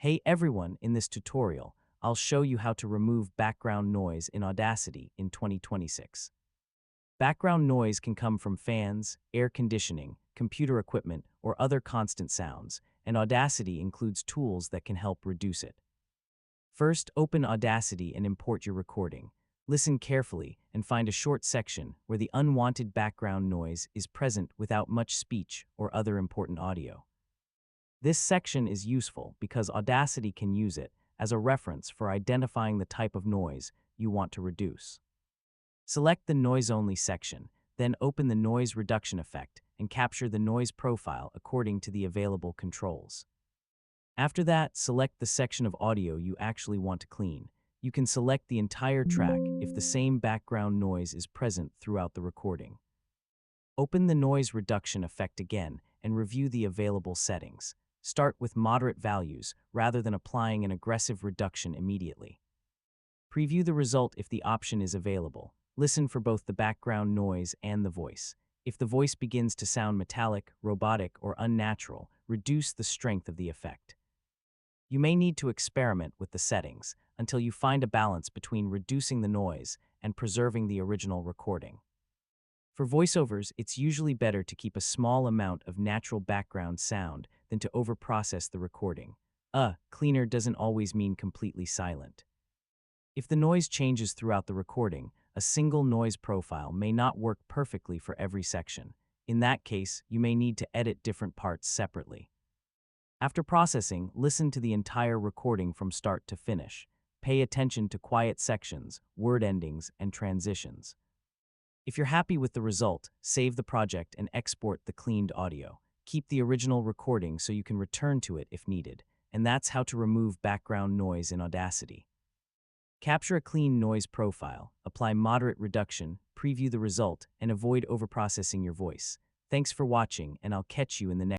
Hey everyone, in this tutorial, I'll show you how to remove background noise in Audacity in 2026. Background noise can come from fans, air conditioning, computer equipment, or other constant sounds, and Audacity includes tools that can help reduce it. First, open Audacity and import your recording. Listen carefully and find a short section where the unwanted background noise is present without much speech or other important audio. This section is useful because Audacity can use it as a reference for identifying the type of noise you want to reduce. Select the Noise Only section, then open the Noise Reduction effect and capture the noise profile according to the available controls. After that, select the section of audio you actually want to clean. You can select the entire track if the same background noise is present throughout the recording. Open the Noise Reduction effect again and review the available settings. Start with moderate values rather than applying an aggressive reduction immediately. Preview the result if the option is available. Listen for both the background noise and the voice. If the voice begins to sound metallic, robotic, or unnatural, reduce the strength of the effect. You may need to experiment with the settings until you find a balance between reducing the noise and preserving the original recording. For voiceovers, it's usually better to keep a small amount of natural background sound than to overprocess the recording. Cleaner doesn't always mean completely silent. If the noise changes throughout the recording, a single noise profile may not work perfectly for every section. In that case, you may need to edit different parts separately. After processing, listen to the entire recording from start to finish. Pay attention to quiet sections, word endings, and transitions. If you're happy with the result, save the project and export the cleaned audio. Keep the original recording so you can return to it if needed. And that's how to remove background noise in Audacity. Capture a clean noise profile, apply moderate reduction, preview the result, and avoid overprocessing your voice. Thanks for watching, and I'll catch you in the next